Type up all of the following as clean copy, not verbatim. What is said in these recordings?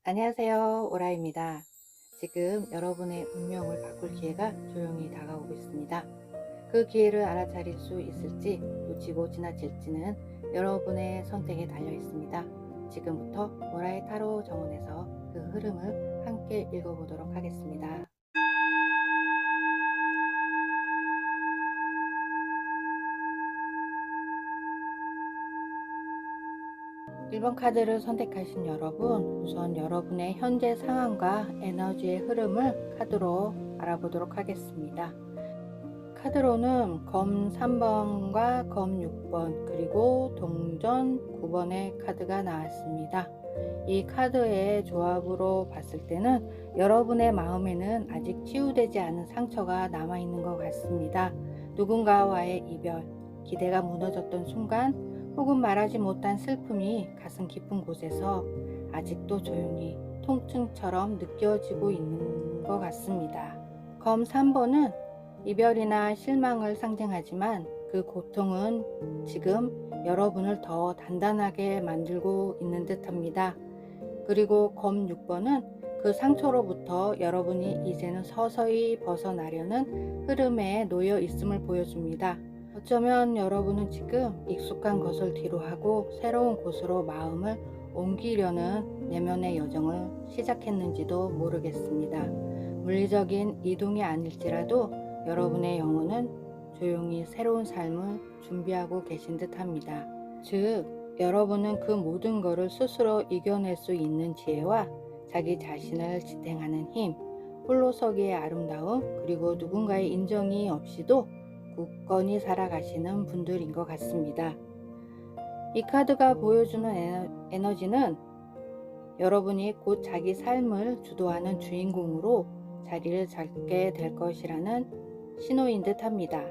안녕하세요. 오라입니다. 지금 여러분의 운명을 바꿀 기회가 조용히 다가오고 있습니다. 그 기회를 알아차릴 수 있을지 놓치고 지나칠지는 여러분의 선택에 달려 있습니다. 지금부터 오라의 타로 정원에서 그 흐름을 함께 읽어보도록 하겠습니다. 1번 카드를 선택하신 여러분, 우선 여러분의 현재 상황과 에너지의 흐름을 카드로 알아보도록 하겠습니다. 카드로는 검 3번과 검 6번 그리고 동전 9번의 카드가 나왔습니다. 이 카드의 조합으로 봤을 때는 여러분의 마음에는 아직 치유되지 않은 상처가 남아있는 것 같습니다. 누군가와의 이별, 기대가 무너졌던 순간 혹은 말하지 못한 슬픔이 가슴 깊은 곳에서 아직도 조용히 통증처럼 느껴지고 있는 것 같습니다. 검 3번은 이별이나 실망을 상징하지만 그 고통은 지금 여러분을 더 단단하게 만들고 있는 듯합니다. 그리고 검 6번은 그 상처로부터 여러분이 이제는 서서히 벗어나려는 흐름에 놓여 있음을 보여줍니다. 어쩌면 여러분은 지금 익숙한 것을 뒤로하고 새로운 곳으로 마음을 옮기려는 내면의 여정을 시작했는지도 모르겠습니다. 물리적인 이동이 아닐지라도 여러분의 영혼은 조용히 새로운 삶을 준비하고 계신 듯합니다. 즉, 여러분은 그 모든 것을 스스로 이겨낼 수 있는 지혜와 자기 자신을 지탱하는 힘, 홀로서기의 아름다움, 그리고 누군가의 인정이 없이도 굳건히 살아가시는 분들인 것 같습니다. 이 카드가 보여주는 에너지는 여러분이 곧 자기 삶을 주도하는 주인공으로 자리를 잡게 될 것이라는 신호인 듯 합니다.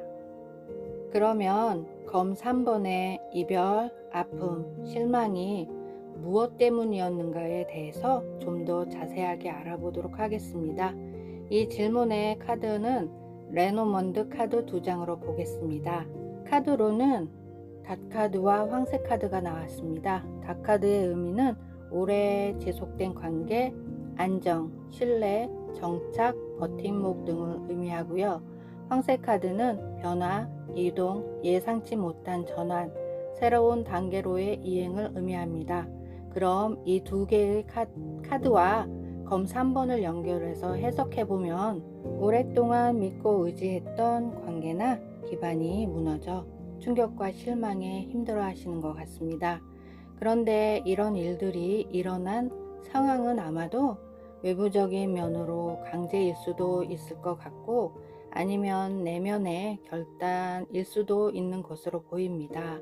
그러면 검 3번의 이별, 아픔, 실망이 무엇 때문이었는가에 대해서 좀 더 자세하게 알아보도록 하겠습니다. 이 질문의 카드는 레노먼드 카드 2장으로 보겠습니다. 카드로는 닷카드와 황색 카드가 나왔습니다. 닷카드의 의미는 오래 지속된 관계, 안정, 신뢰, 정착, 버팀목 등을 의미하고요. 황색 카드는 변화, 이동, 예상치 못한 전환, 새로운 단계로의 이행을 의미합니다. 그럼 이 두 개의 카드와 검 3번을 연결해서 해석해보면 오랫동안 믿고 의지했던 관계나 기반이 무너져 충격과 실망에 힘들어하시는 것 같습니다. 그런데 이런 일들이 일어난 상황은 아마도 외부적인 면으로 강제일 수도 있을 것 같고 아니면 내면의 결단일 수도 있는 것으로 보입니다.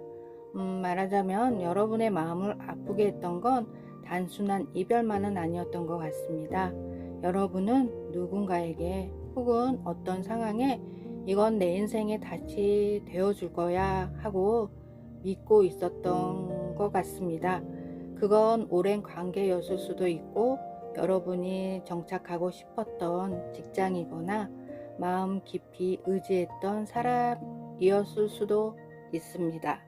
말하자면 여러분의 마음을 아프게 했던 건 단순한 이별만은 아니었던 것 같습니다. 여러분은 누군가에게 혹은 어떤 상황에 이건 내 인생의 다시 되어줄 거야 하고 믿고 있었던 것 같습니다. 그건 오랜 관계였을 수도 있고 여러분이 정착하고 싶었던 직장이거나 마음 깊이 의지했던 사람이었을 수도 있습니다.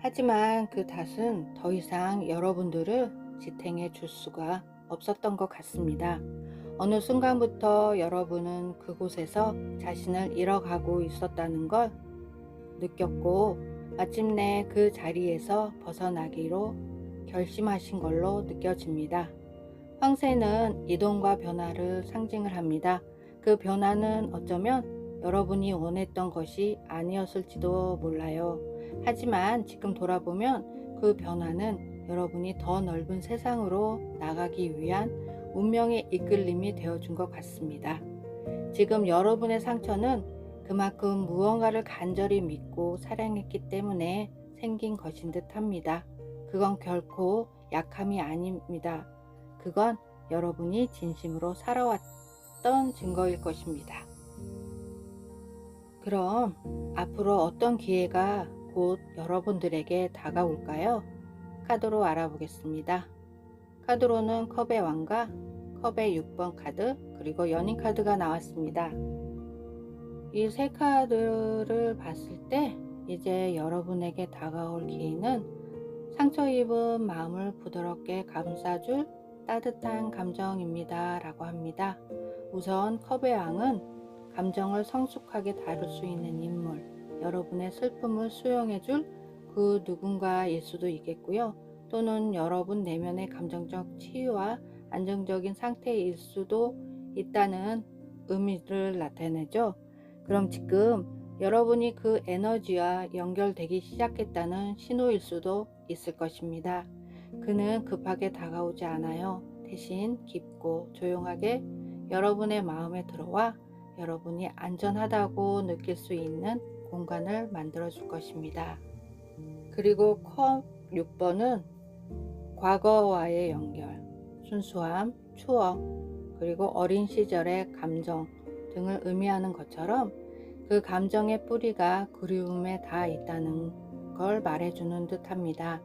하지만 그 탓은 더 이상 여러분들을 지탱해 줄 수가 없었던 것 같습니다. 어느 순간부터 여러분은 그곳에서 자신을 잃어가고 있었다는 걸 느꼈고 마침내 그 자리에서 벗어나기로 결심하신 걸로 느껴집니다. 황새는 이동과 변화를 상징을 합니다. 그 변화는 어쩌면 여러분이 원했던 것이 아니었을지도 몰라요. 하지만 지금 돌아보면 그 변화는 여러분이 더 넓은 세상으로 나가기 위한 운명의 이끌림이 되어준 것 같습니다. 지금 여러분의 상처는 그만큼 무언가를 간절히 믿고 사랑했기 때문에 생긴 것인 듯 합니다. 그건 결코 약함이 아닙니다. 그건 여러분이 진심으로 살아왔던 증거일 것입니다. 그럼 앞으로 어떤 기회가 곧 여러분들에게 다가올까요? 카드로 알아보겠습니다. 카드로는 컵의 왕과 컵의 6번 카드 그리고 연인 카드가 나왔습니다. 이 세 카드를 봤을 때 이제 여러분에게 다가올 기회는 상처 입은 마음을 부드럽게 감싸줄 따뜻한 감정입니다 라고 합니다. 우선 컵의 왕은 감정을 성숙하게 다룰 수 있는 인물, 여러분의 슬픔을 수용해줄 그 누군가일 수도 있겠고요. 또는 여러분 내면의 감정적 치유와 안정적인 상태일 수도 있다는 의미를 나타내죠. 그럼 지금 여러분이 그 에너지와 연결되기 시작했다는 신호일 수도 있을 것입니다. 그는 급하게 다가오지 않아요. 대신 깊고 조용하게 여러분의 마음에 들어와 여러분이 안전하다고 느낄 수 있는 공간을 만들어 줄 것입니다. 그리고 컵 6번은 과거와의 연결, 순수함, 추억, 그리고 어린 시절의 감정 등을 의미하는 것처럼 그 감정의 뿌리가 그리움에 다 있다는 걸 말해주는 듯합니다.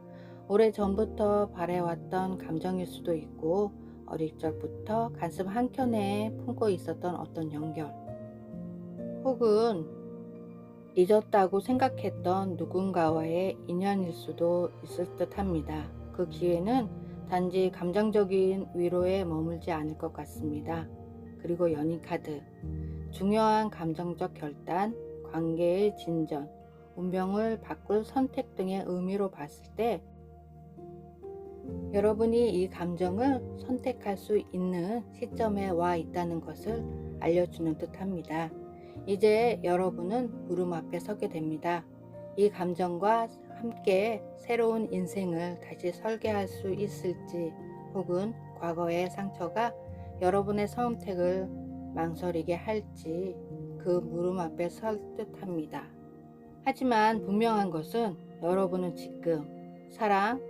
오래전부터 바래왔던 감정일 수도 있고 어릴 적부터 가슴 한켠에 품고 있었던 어떤 연결, 혹은 잊었다고 생각했던 누군가와의 인연일 수도 있을 듯합니다. 그 기회는 단지 감정적인 위로에 머물지 않을 것 같습니다. 그리고 연인 카드, 중요한 감정적 결단, 관계의 진전, 운명을 바꿀 선택 등의 의미로 봤을 때 여러분이 이 감정을 선택할 수 있는 시점에 와 있다는 것을 알려주는 듯합니다. 이제 여러분은 물음 앞에 서게 됩니다. 이 감정과 함께 새로운 인생을 다시 설계할 수 있을지, 혹은 과거의 상처가 여러분의 선택을 망설이게 할지 그 물음 앞에 설 듯합니다. 하지만 분명한 것은 여러분은 지금 사랑,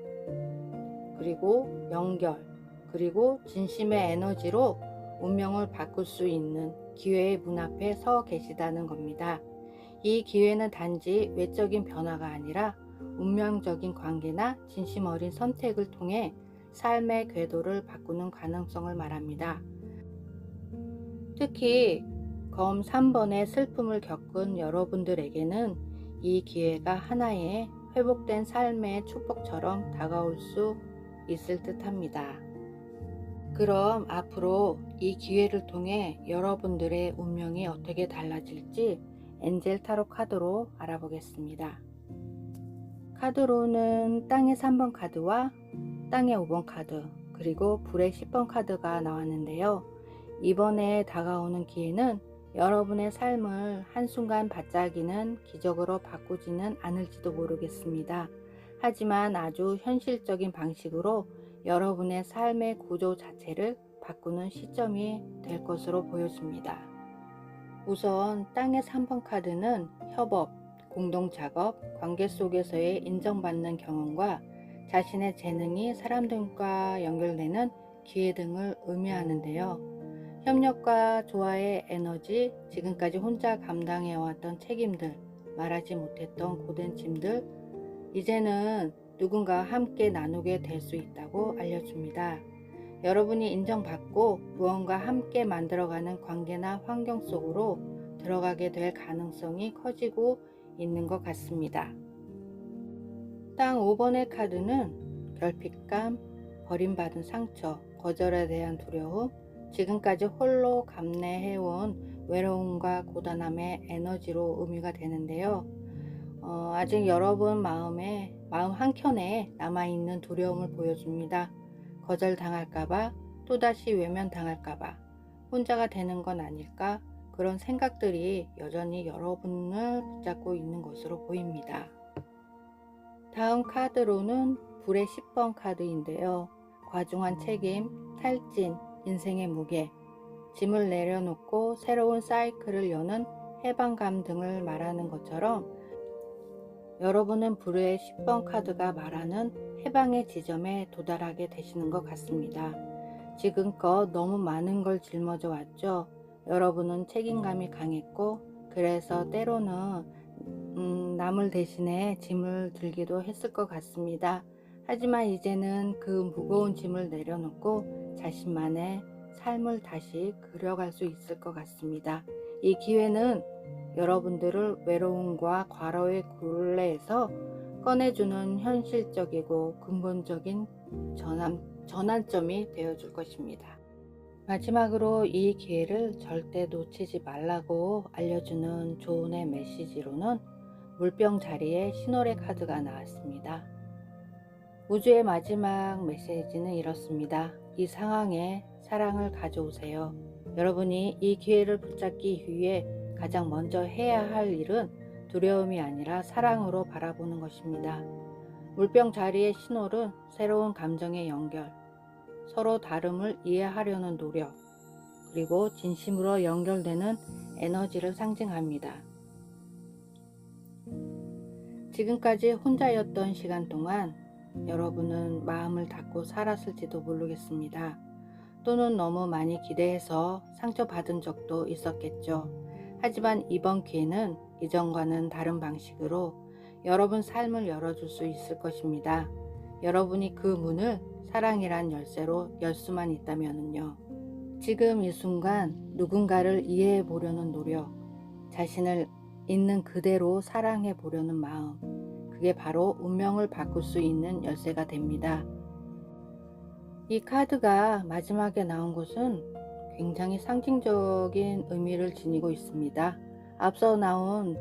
그리고 연결, 그리고 진심의 에너지로 운명을 바꿀 수 있는 기회의 문 앞에 서 계시다는 겁니다. 이 기회는 단지 외적인 변화가 아니라 운명적인 관계나 진심 어린 선택을 통해 삶의 궤도를 바꾸는 가능성을 말합니다. 특히 검 3번의 슬픔을 겪은 여러분들에게는 이 기회가 하나의 회복된 삶의 축복처럼 다가올 수 있을 듯합니다. 그럼 앞으로 이 기회를 통해 여러분들의 운명이 어떻게 달라질지 엔젤 타로 카드로 알아보겠습니다. 카드로는 땅의 3번 카드와 땅의 5번 카드, 그리고 불의 10번 카드가 나왔는데요. 이번에 다가오는 기회는 여러분의 삶을 한순간 반짝이는 기적으로 바꾸지는 않을지도 모르겠습니다. 하지만 아주 현실적인 방식으로 여러분의 삶의 구조 자체를 바꾸는 시점이 될 것으로 보여집니다. 우선 땅의 3번 카드는 협업, 공동작업, 관계 속에서의 인정받는 경험과 자신의 재능이 사람들과 연결되는 기회 등을 의미하는데요. 협력과 조화의 에너지, 지금까지 혼자 감당해왔던 책임들, 말하지 못했던 고된 짐들, 이제는 누군가와 함께 나누게 될 수 있다고 알려줍니다. 여러분이 인정받고 무언가 함께 만들어가는 관계나 환경 속으로 들어가게 될 가능성이 커지고 있는 것 같습니다. 땅 5번의 카드는 결핍감, 버림받은 상처, 거절에 대한 두려움, 지금까지 홀로 감내해온 외로움과 고단함의 에너지로 의미가 되는데요. 아직 여러분 마음 한켠에 남아있는 두려움을 보여줍니다. 거절당할까봐, 또다시 외면당할까봐, 혼자가 되는 건 아닐까, 그런 생각들이 여전히 여러분을 붙잡고 있는 것으로 보입니다. 다음 카드로는 불의 10번 카드인데요. 과중한 책임, 탈진, 인생의 무게, 짐을 내려놓고 새로운 사이클을 여는 해방감 등을 말하는 것처럼 여러분은 불의 10번 카드가 말하는 해방의 지점에 도달하게 되시는 것 같습니다. 지금껏 너무 많은 걸 짊어져 왔죠. 여러분은 책임감이 강했고 그래서 때로는 남을 대신에 짐을 들기도 했을 것 같습니다. 하지만 이제는 그 무거운 짐을 내려놓고 자신만의 삶을 다시 그려갈 수 있을 것 같습니다. 이 기회는 여러분들을 외로움과 과로의 굴레에서 꺼내주는 현실적이고 근본적인 전환점이 되어줄 것입니다. 마지막으로 이 기회를 절대 놓치지 말라고 알려주는 조언의 메시지로는 물병 자리에 신호래 카드가 나왔습니다. 우주의 마지막 메시지는 이렇습니다. 이 상황에 사랑을 가져오세요. 여러분이 이 기회를 붙잡기 위해 가장 먼저 해야 할 일은 두려움이 아니라 사랑으로 바라보는 것입니다. 물병 자리의 신호는 새로운 감정의 연결, 서로 다름을 이해하려는 노력, 그리고 진심으로 연결되는 에너지를 상징합니다. 지금까지 혼자였던 시간 동안 여러분은 마음을 닫고 살았을지도 모르겠습니다. 또는 너무 많이 기대해서 상처받은 적도 있었겠죠. 하지만 이번 기회는 이전과는 다른 방식으로 여러분 삶을 열어줄 수 있을 것입니다. 여러분이 그 문을 사랑이란 열쇠로 열 수만 있다면요. 지금 이 순간 누군가를 이해해 보려는 노력, 자신을 있는 그대로 사랑해 보려는 마음, 그게 바로 운명을 바꿀 수 있는 열쇠가 됩니다. 이 카드가 마지막에 나온 것은 굉장히 상징적인 의미를 지니고 있습니다. 앞서 나온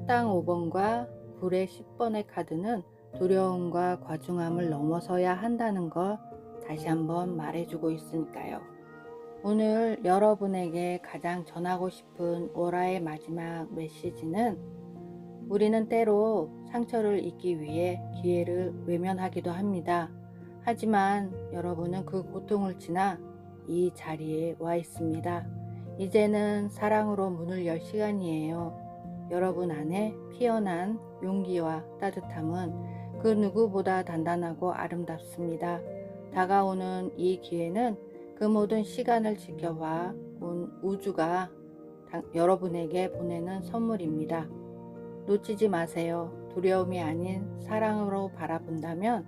땅 5번과 불의 10번의 카드는 두려움과 과중함을 넘어서야 한다는 걸 다시 한번 말해주고 있으니까요. 오늘 여러분에게 가장 전하고 싶은 오라의 마지막 메시지는 우리는 때로 상처를 잊기 위해 기회를 외면하기도 합니다. 하지만 여러분은 그 고통을 지나 이 자리에 와 있습니다. 이제는 사랑으로 문을 열 시간이에요. 여러분 안에 피어난 용기와 따뜻함은 그 누구보다 단단하고 아름답습니다. 다가오는 이 기회는 그 모든 시간을 지켜봐 온 우주가 여러분에게 보내는 선물입니다. 놓치지 마세요. 두려움이 아닌 사랑으로 바라본다면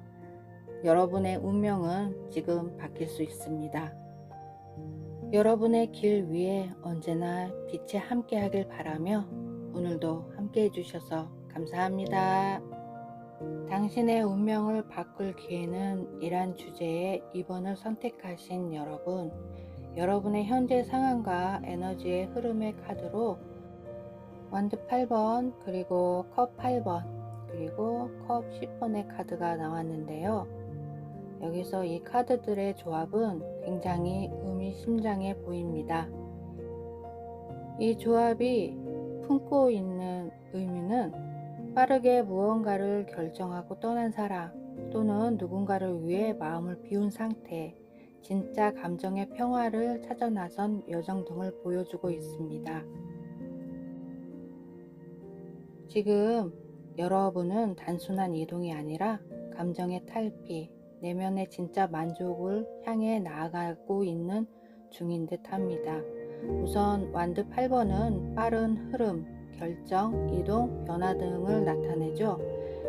여러분의 운명은 지금 바뀔 수 있습니다. 여러분의 길 위에 언제나 빛이 함께하길 바라며 오늘도 함께 해주셔서 감사합니다. 당신의 운명을 바꿀 기회는 이란 주제의 2번을 선택하신 여러분, 여러분의 현재 상황과 에너지의 흐름의 카드로 완드 8번, 그리고 컵 8번, 그리고 컵 10번의 카드가 나왔는데요. 여기서 이 카드들의 조합은 굉장히 의미심장해 보입니다. 이 조합이 품고 있는 의미는 빠르게 무언가를 결정하고 떠난 사람, 또는 누군가를 위해 마음을 비운 상태, 진짜 감정의 평화를 찾아 나선 여정 등을 보여주고 있습니다. 지금 여러분은 단순한 이동이 아니라 감정의 탈피, 내면의 진짜 만족을 향해 나아가고 있는 중인 듯 합니다. 우선 완드 8번은 빠른 흐름, 결정, 이동, 변화 등을 나타내죠.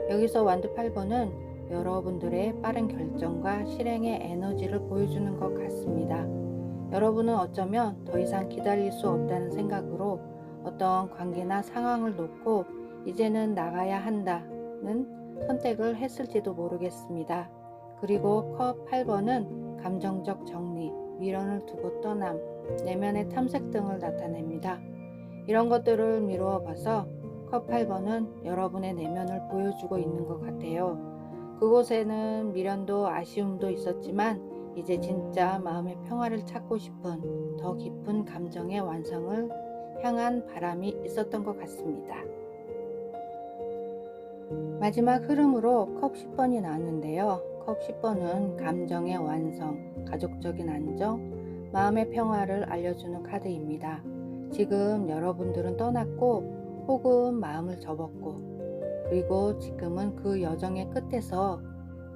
여기서 완드 8번은 여러분들의 빠른 결정과 실행의 에너지를 보여주는 것 같습니다. 여러분은 어쩌면 더 이상 기다릴 수 없다는 생각으로 어떤 관계나 상황을 놓고 이제는 나가야 한다는 선택을 했을지도 모르겠습니다. 그리고 컵 8번은 감정적 정리, 미련을 두고 떠남, 내면의 탐색 등을 나타냅니다. 이런 것들을 미루어 봐서 컵 8번은 여러분의 내면을 보여주고 있는 것 같아요. 그곳에는 미련도 아쉬움도 있었지만 이제 진짜 마음의 평화를 찾고 싶은 더 깊은 감정의 완성을 향한 바람이 있었던 것 같습니다. 마지막 흐름으로 컵 10번이 나왔는데요. 컵 10번은 감정의 완성, 가족적인 안정, 마음의 평화를 알려주는 카드입니다. 지금 여러분들은 떠났고 혹은 마음을 접었고 그리고 지금은 그 여정의 끝에서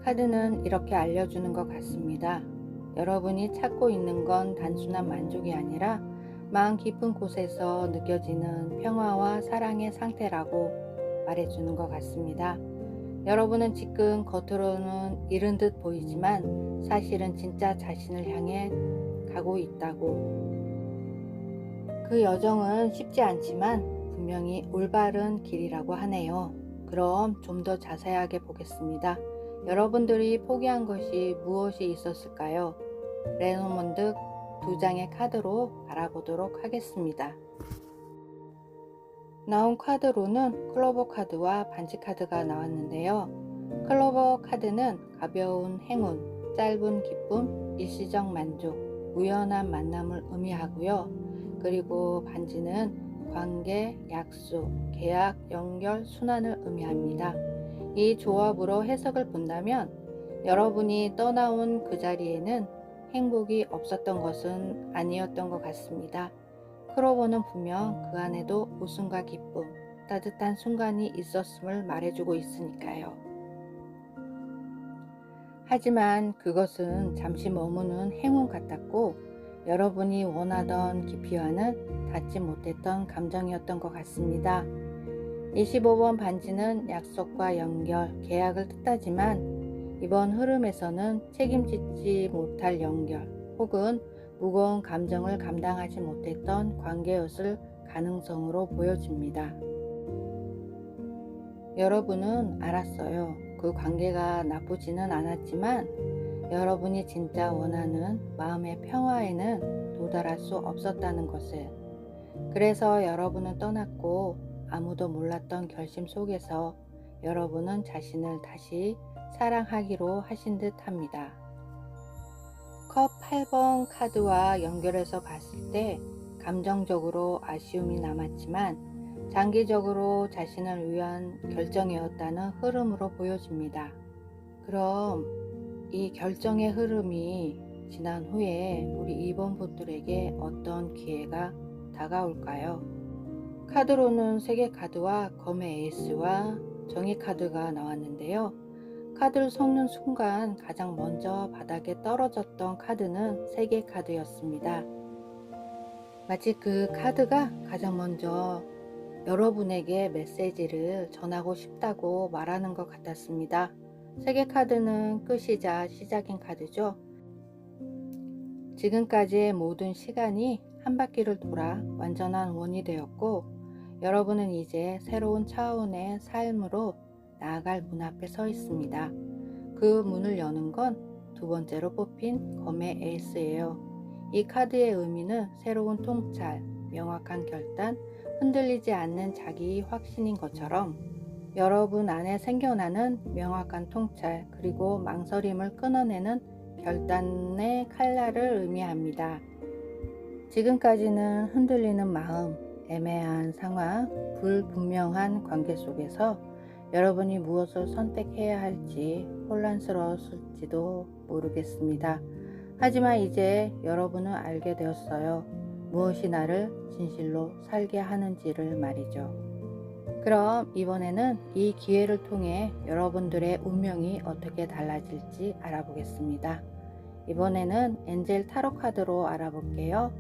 카드는 이렇게 알려주는 것 같습니다. 여러분이 찾고 있는 건 단순한 만족이 아니라 마음 깊은 곳에서 느껴지는 평화와 사랑의 상태라고 말해주는 것 같습니다. 여러분은 지금 겉으로는 잃은 듯 보이지만 사실은 진짜 자신을 향해 가고 있다고. 그 여정은 쉽지 않지만 분명히 올바른 길이라고 하네요. 그럼 좀 더 자세하게 보겠습니다. 여러분들이 포기한 것이 무엇이 있었을까요? 레노먼드 2장의 카드로 알아보도록 하겠습니다. 나온 카드로는 클로버 카드와 반지 카드가 나왔는데요. 클로버 카드는 가벼운 행운, 짧은 기쁨, 일시적 만족, 우연한 만남을 의미하고요. 그리고 반지는 관계, 약속, 계약, 연결, 순환을 의미합니다. 이 조합으로 해석을 본다면 여러분이 떠나온 그 자리에는 행복이 없었던 것은 아니었던 것 같습니다. 클로버는 분명 그 안에도 웃음과 기쁨, 따뜻한 순간이 있었음을 말해주고 있으니까요. 하지만 그것은 잠시 머무는 행운 같았고 여러분이 원하던 깊이와는 닿지 못했던 감정이었던 것 같습니다. 25번 반지는 약속과 연결, 계약을 뜻하지만 이번 흐름에서는 책임지지 못할 연결 혹은 무거운 감정을 감당하지 못했던 관계였을 가능성으로 보여집니다. 여러분은 알았어요. 그 관계가 나쁘지는 않았지만 여러분이 진짜 원하는 마음의 평화에는 도달할 수 없었다는 것을. 그래서 여러분은 떠났고 아무도 몰랐던 결심 속에서 여러분은 자신을 다시 사랑하기로 하신 듯 합니다. 컵 8번 카드와 연결해서 봤을 때 감정적으로 아쉬움이 남았지만 장기적으로 자신을 위한 결정이었다는 흐름으로 보여집니다. 그럼 이 결정의 흐름이 지난 후에 우리 2번 분들에게 어떤 기회가 다가올까요? 카드로는 세계 카드와 검의 에이스와 정의 카드가 나왔는데요. 카드를 섞는 순간 가장 먼저 바닥에 떨어졌던 카드는 세계 카드였습니다. 마치 그 카드가 가장 먼저 여러분에게 메시지를 전하고 싶다고 말하는 것 같았습니다. 세계 카드는 끝이자 시작인 카드죠. 지금까지의 모든 시간이 한 바퀴를 돌아 완전한 원이 되었고 여러분은 이제 새로운 차원의 삶으로 나아갈 문 앞에 서 있습니다. 그 문을 여는 건 두 번째로 뽑힌 검의 에이스예요. 이 카드의 의미는 새로운 통찰, 명확한 결단, 흔들리지 않는 자기 확신인 것처럼 여러분 안에 생겨나는 명확한 통찰 그리고 망설임을 끊어내는 결단의 칼날을 의미합니다. 지금까지는 흔들리는 마음, 애매한 상황, 불분명한 관계 속에서 여러분이 무엇을 선택해야 할지 혼란스러웠을지도 모르겠습니다. 하지만 이제 여러분은 알게 되었어요. 무엇이 나를 진실로 살게 하는지를 말이죠. 그럼 이번에는 이 기회를 통해 여러분들의 운명이 어떻게 달라질지 알아보겠습니다. 이번에는 엔젤 타로 카드로 알아볼게요.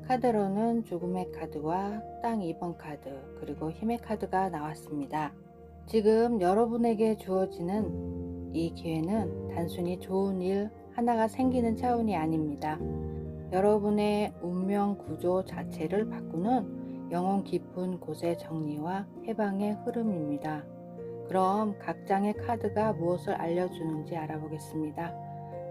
카드로는 죽음의 카드와 땅 2번 카드 그리고 힘의 카드가 나왔습니다. 지금 여러분에게 주어지는 이 기회는 단순히 좋은 일 하나가 생기는 차원이 아닙니다. 여러분의 운명 구조 자체를 바꾸는 영혼 깊은 곳의 정리와 해방의 흐름입니다. 그럼 각 장의 카드가 무엇을 알려주는지 알아보겠습니다.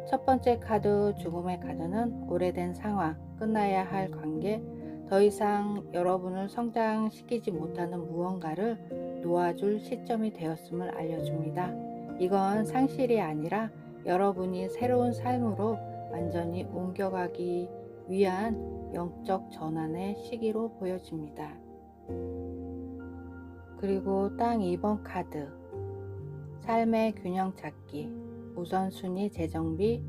첫 번째 카드 죽음의 카드는 오래된 상황, 끝나야 할 관계, 더 이상 여러분을 성장시키지 못하는 무언가를 놓아줄 시점이 되었음을 알려줍니다. 이건 상실이 아니라 여러분이 새로운 삶으로 완전히 옮겨가기 위한 영적 전환의 시기로 보여집니다. 그리고 땅 2번 카드, 삶의 균형 찾기, 우선순위 재정비,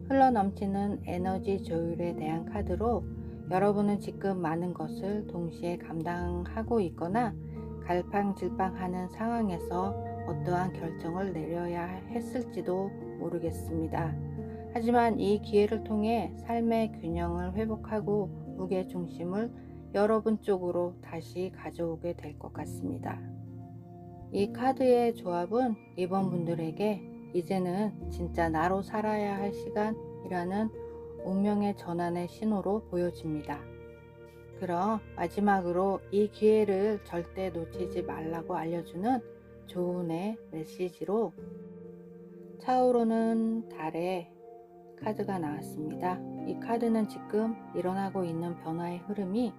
흘러넘치는 에너지 조율에 대한 카드로 여러분은 지금 많은 것을 동시에 감당하고 있거나 갈팡질팡하는 상황에서 어떠한 결정을 내려야 했을지도 모르겠습니다. 하지만 이 기회를 통해 삶의 균형을 회복하고 무게중심을 여러분 쪽으로 다시 가져오게 될 것 같습니다. 이 카드의 조합은 이번 분들에게 이제는 진짜 나로 살아야 할 시간이라는 운명의 전환의 신호로 보여집니다. 그럼 마지막으로 이 기회를 절대 놓치지 말라고 알려주는 조언의 메시지로 차오르는 달의 카드가 나왔습니다. 이 카드는 지금 일어나고 있는 변화의 흐름이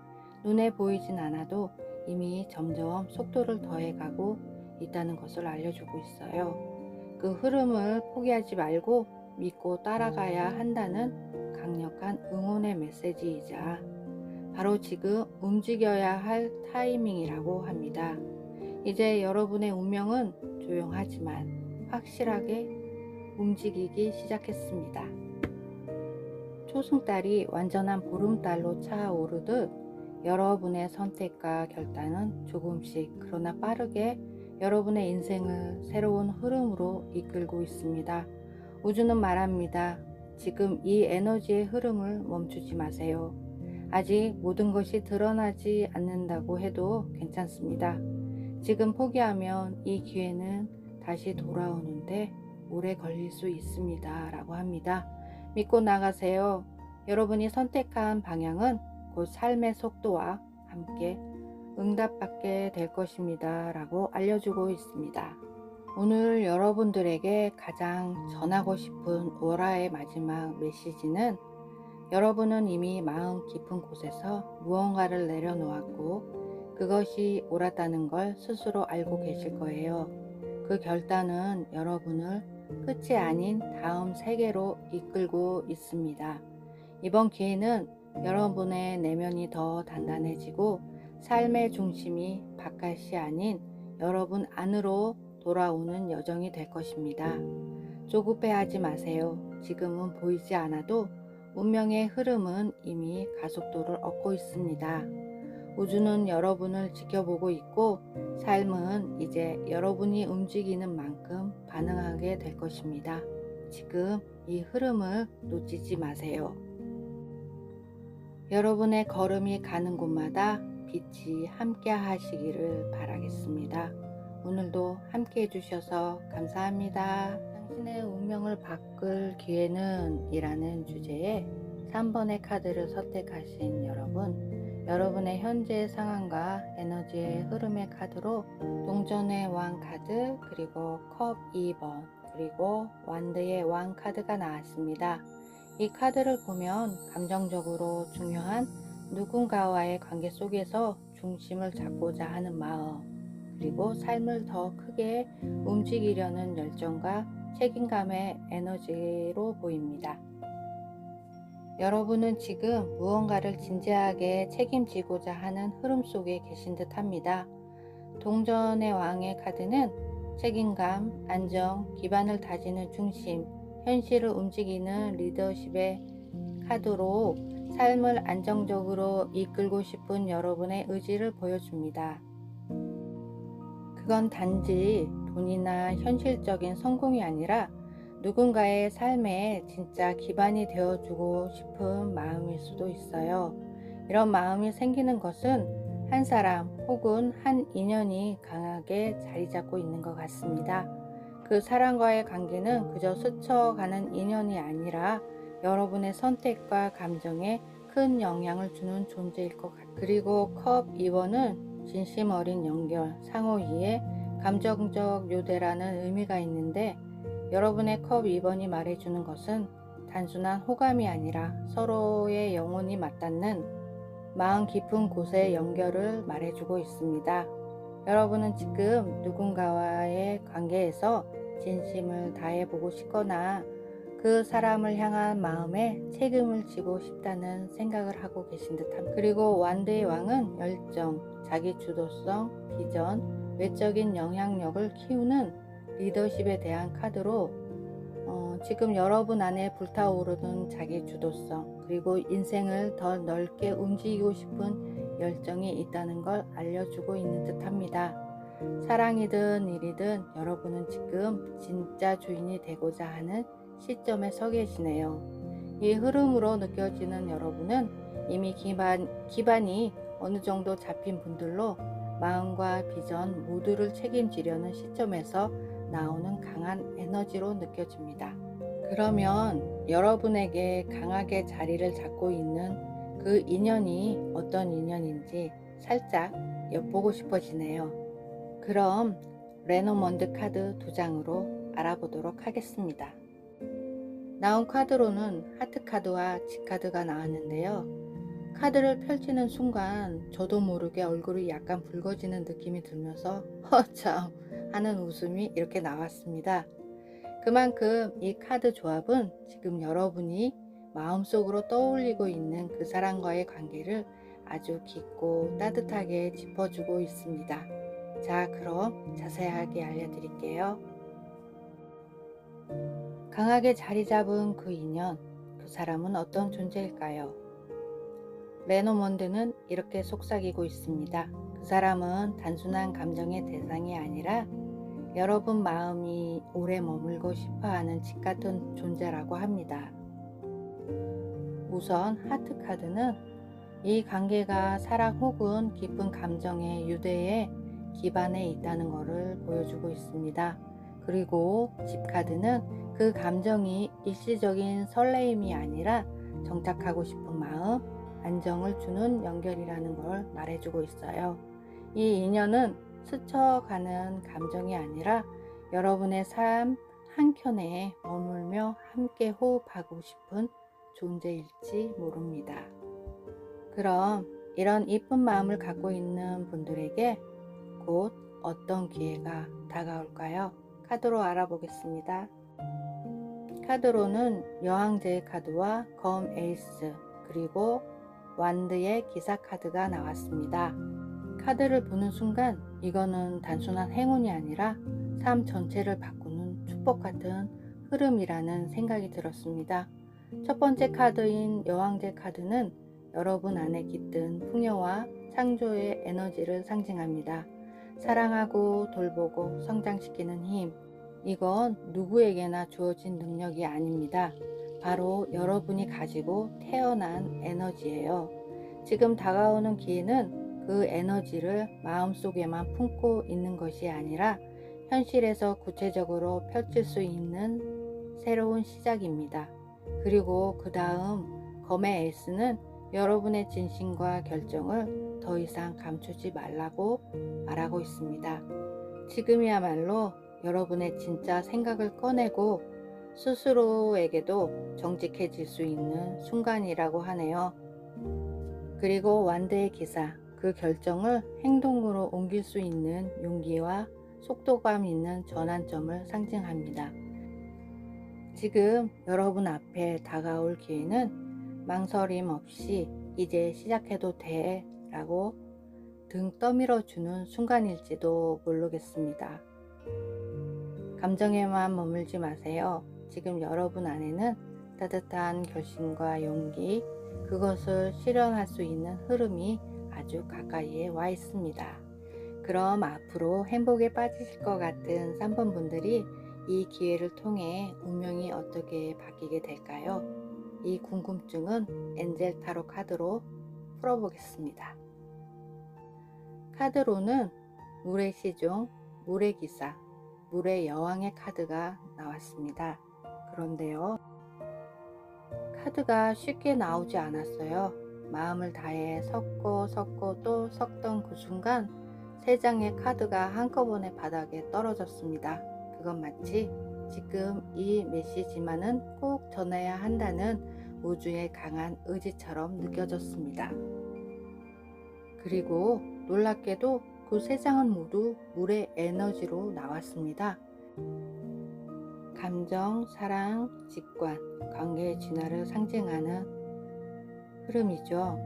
눈에 보이진 않아도 이미 점점 속도를 더해가고 있다는 것을 알려주고 있어요. 그 흐름을 포기하지 말고 믿고 따라가야 한다는 강력한 응원의 메시지이자 바로 지금 움직여야 할 타이밍이라고 합니다. 이제 여러분의 운명은 조용하지만 확실하게 움직이기 시작했습니다. 초승달이 완전한 보름달로 차오르듯 여러분의 선택과 결단은 조금씩 그러나 빠르게 여러분의 인생을 새로운 흐름으로 이끌고 있습니다. 우주는 말합니다. 지금 이 에너지의 흐름을 멈추지 마세요. 아직 모든 것이 드러나지 않는다고 해도 괜찮습니다. 지금 포기하면 이 기회는 다시 돌아오는데 오래 걸릴 수 있습니다. 라고 합니다. 믿고 나가세요. 여러분이 선택한 방향은 곧 삶의 속도와 함께 응답받게 될 것입니다. 라고 알려주고 있습니다. 오늘 여러분들에게 가장 전하고 싶은 오라의 마지막 메시지는 여러분은 이미 마음 깊은 곳에서 무언가를 내려놓았고 그것이 옳았다는 걸 스스로 알고 계실 거예요. 그 결단은 여러분을 끝이 아닌 다음 세계로 이끌고 있습니다. 이번 기회는 여러분의 내면이 더 단단해지고 삶의 중심이 바깥이 아닌 여러분 안으로 돌아오는 여정이 될 것입니다. 조급해하지 마세요. 지금은 보이지 않아도 운명의 흐름은 이미 가속도를 얻고 있습니다. 우주는 여러분을 지켜보고 있고 삶은 이제 여러분이 움직이는 만큼 반응하게 될 것입니다. 지금 이 흐름을 놓치지 마세요. 여러분의 걸음이 가는 곳마다 빛이 함께 하시기를 바라겠습니다. 오늘도 함께 해주셔서 감사합니다. 당신의 운명을 바꿀 기회는 이라는 주제에 3번의 카드를 선택하신 여러분의 현재 상황과 에너지의 흐름의 카드로 동전의 왕 카드, 그리고 컵 2번, 그리고 완드의 왕 카드가 나왔습니다. 이 카드를 보면 감정적으로 중요한 누군가와의 관계 속에서 중심을 잡고자 하는 마음, 그리고 삶을 더 크게 움직이려는 열정과 책임감의 에너지로 보입니다. 여러분은 지금 무언가를 진지하게 책임지고자 하는 흐름 속에 계신 듯 합니다. 동전의 왕의 카드는 책임감, 안정, 기반을 다지는 중심, 현실을 움직이는 리더십의 카드로 삶을 안정적으로 이끌고 싶은 여러분의 의지를 보여줍니다. 그건 단지 돈이나 현실적인 성공이 아니라 누군가의 삶에 진짜 기반이 되어주고 싶은 마음일 수도 있어요. 이런 마음이 생기는 것은 한 사람 혹은 한 인연이 강하게 자리 잡고 있는 것 같습니다. 그 사람과의 관계는 그저 스쳐가는 인연이 아니라 여러분의 선택과 감정에 큰 영향을 주는 존재일 것 같아요. 그리고 컵 2번은 진심 어린 연결, 상호 이해, 감정적 요대라는 의미가 있는데 여러분의 컵 2번이 말해주는 것은 단순한 호감이 아니라 서로의 영혼이 맞닿는 마음 깊은 곳의 연결을 말해주고 있습니다. 여러분은 지금 누군가와의 관계에서 진심을 다해보고 싶거나 그 사람을 향한 마음에 책임을 지고 싶다는 생각을 하고 계신 듯합니다. 그리고 완드의 왕은 열정, 자기 주도성, 비전, 외적인 영향력을 키우는 리더십에 대한 카드로 지금 여러분 안에 불타오르는 자기 주도성, 그리고 인생을 더 넓게 움직이고 싶은 열정이 있다는 걸 알려주고 있는 듯 합니다. 사랑이든 일이든 여러분은 지금 진짜 주인이 되고자 하는 시점에 서 계시네요. 이 흐름으로 느껴지는 여러분은 이미 기반이 어느 정도 잡힌 분들로 마음과 비전 모두를 책임지려는 시점에서 나오는 강한 에너지로 느껴집니다. 그러면 여러분에게 강하게 자리를 잡고 있는 그 인연이 어떤 인연인지 살짝 엿보고 싶어지네요. 그럼 레노먼드 카드 2장으로 알아보도록 하겠습니다. 나온 카드로는 하트 카드와 지 카드가 나왔는데요. 카드를 펼치는 순간 저도 모르게 얼굴이 약간 붉어지는 느낌이 들면서 허참 하는 웃음이 이렇게 나왔습니다. 그만큼 이 카드 조합은 지금 여러분이 마음속으로 떠올리고 있는 그 사람과의 관계를 아주 깊고 따뜻하게 짚어주고 있습니다. 자, 그럼 자세하게 알려드릴게요. 강하게 자리 잡은 그 인연, 그 사람은 어떤 존재일까요? 레노먼드는 이렇게 속삭이고 있습니다. 그 사람은 단순한 감정의 대상이 아니라 여러분 마음이 오래 머물고 싶어하는 집 같은 존재라고 합니다. 우선 하트 카드는 이 관계가 사랑 혹은 깊은 감정의 유대에 기반에 있다는 것을 보여주고 있습니다. 그리고 집 카드는 그 감정이 일시적인 설레임이 아니라 정착하고 싶은 마음, 안정을 주는 연결이라는 걸 말해주고 있어요. 이 인연은 스쳐가는 감정이 아니라 여러분의 삶 한켠에 머물며 함께 호흡하고 싶은 존재일지 모릅니다. 그럼 이런 이쁜 마음을 갖고 있는 분들에게 곧 어떤 기회가 다가올까요? 카드로 알아보겠습니다. 카드로는 여왕제의 카드와 검 에이스 그리고 완드의 기사 카드가 나왔습니다. 카드를 보는 순간 이거는 단순한 행운이 아니라 삶 전체를 바꾸는 축복 같은 흐름이라는 생각이 들었습니다. 첫 번째 카드인 여왕제 카드는 여러분 안에 깃든 풍요와 창조의 에너지를 상징합니다. 사랑하고 돌보고 성장시키는 힘, 이건 누구에게나 주어진 능력이 아닙니다. 바로 여러분이 가지고 태어난 에너지예요. 지금 다가오는 기회는 그 에너지를 마음속에만 품고 있는 것이 아니라 현실에서 구체적으로 펼칠 수 있는 새로운 시작입니다. 그리고 그 다음 검의 에이스는 여러분의 진심과 결정을 더 이상 감추지 말라고 말하고 있습니다. 지금이야말로 여러분의 진짜 생각을 꺼내고 스스로에게도 정직해질 수 있는 순간이라고 하네요. 그리고 완드의 기사, 그 결정을 행동으로 옮길 수 있는 용기와 속도감 있는 전환점을 상징합니다. 지금 여러분 앞에 다가올 기회는 망설임 없이 이제 시작해도 돼 라고 등 떠밀어 주는 순간일지도 모르겠습니다. 감정에만 머물지 마세요. 지금 여러분 안에는 따뜻한 결심과 용기, 그것을 실현할 수 있는 흐름이 아주 가까이에 와 있습니다. 그럼 앞으로 행복에 빠지실 것 같은 3번 분들이 이 기회를 통해 운명이 어떻게 바뀌게 될까요? 이 궁금증은 엔젤 타로 카드로 풀어보겠습니다. 카드로는 물의 시종, 물의 기사, 물의 여왕의 카드가 나왔습니다. 그런데요, 카드가 쉽게 나오지 않았어요. 마음을 다해 섞고 또 섞던 그 순간 3장의 카드가 한꺼번에 바닥에 떨어졌습니다. 그건 마치 지금 이 메시지만은 꼭 전해야 한다는 우주의 강한 의지처럼 느껴졌습니다. 그리고 놀랍게도 그 3장은 모두 물의 에너지로 나왔습니다. 감정, 사랑, 직관, 관계의 진화를 상징하는 흐름이죠.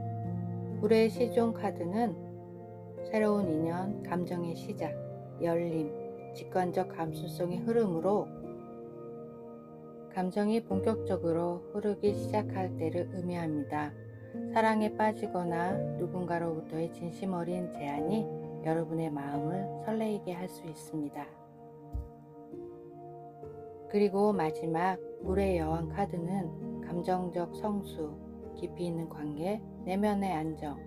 물의 시종 카드는 새로운 인연, 감정의 시작, 열림, 직관적 감수성의 흐름으로 감정이 본격적으로 흐르기 시작할 때를 의미합니다. 사랑에 빠지거나 누군가로부터의 진심 어린 제안이 여러분의 마음을 설레게 할 수 있습니다. 그리고 마지막 물의 여왕 카드는 감정적 성수, 깊이 있는 관계, 내면의 안정,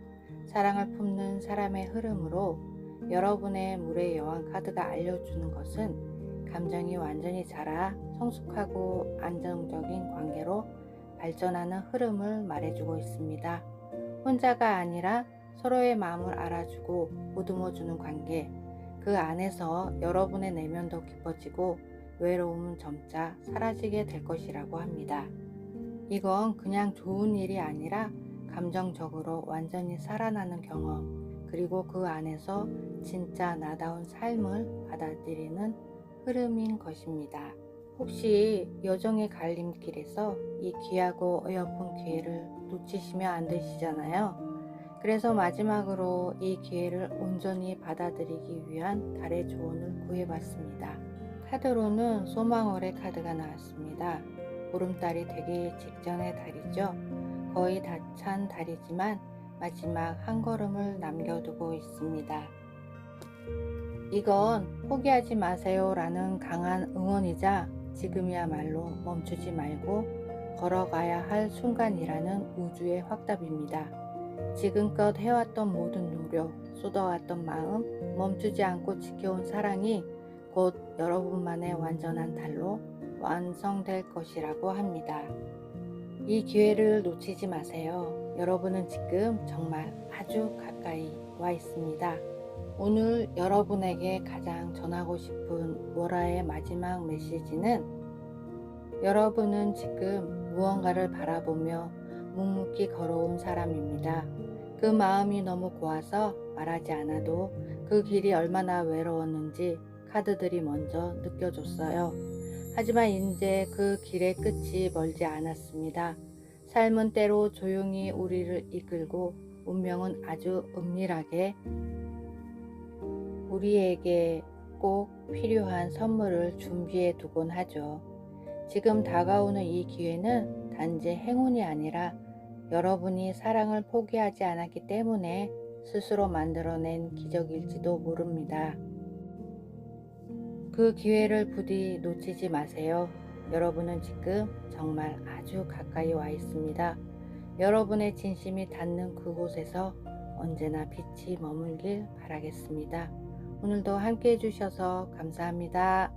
사랑을 품는 사람의 흐름으로 여러분의 물의 여왕 카드가 알려주는 것은 감정이 완전히 자라 성숙하고 안정적인 관계로 발전하는 흐름을 말해주고 있습니다. 혼자가 아니라 서로의 마음을 알아주고 보듬어주는 관계, 그 안에서 여러분의 내면도 깊어지고 외로움은 점차 사라지게 될 것이라고 합니다. 이건 그냥 좋은 일이 아니라 감정적으로 완전히 살아나는 경험, 그리고 그 안에서 진짜 나다운 삶을 받아들이는 흐름인 것입니다. 혹시 여정의 갈림길에서 이 귀하고 어여쁜 기회를 놓치시면 안 되시잖아요. 그래서 마지막으로 이 기회를 온전히 받아들이기 위한 달의 조언을 구해봤습니다. 카드로는 소망월의 카드가 나왔습니다. 보름달이 되기 직전의 달이죠. 거의 다 찬 달이지만 마지막 한 걸음을 남겨두고 있습니다. 이건 포기하지 마세요 라는 강한 응원이자 지금이야말로 멈추지 말고 걸어가야 할 순간이라는 우주의 확답입니다. 지금껏 해왔던 모든 노력, 쏟아왔던 마음, 멈추지 않고 지켜온 사랑이 곧 여러분만의 완전한 달로 완성될 것이라고 합니다. 이 기회를 놓치지 마세요. 여러분은 지금 정말 아주 가까이 와 있습니다. 오늘 여러분에게 가장 전하고 싶은 월화의 마지막 메시지는, 여러분은 지금 무언가를 바라보며 묵묵히 걸어온 사람입니다. 그 마음이 너무 고와서 말하지 않아도 그 길이 얼마나 외로웠는지 카드들이 먼저 느껴줬어요. 하지만 이제 그 길의 끝이 멀지 않았습니다. 삶은 때로 조용히 우리를 이끌고 운명은 아주 은밀하게 우리에게 꼭 필요한 선물을 준비해 두곤 하죠. 지금 다가오는 이 기회는 단지 행운이 아니라 여러분이 사랑을 포기하지 않았기 때문에 스스로 만들어낸 기적일지도 모릅니다. 그 기회를 부디 놓치지 마세요. 여러분은 지금 정말 아주 가까이 와 있습니다. 여러분의 진심이 닿는 그곳에서 언제나 빛이 머물길 바라겠습니다. 오늘도 함께 해주셔서 감사합니다.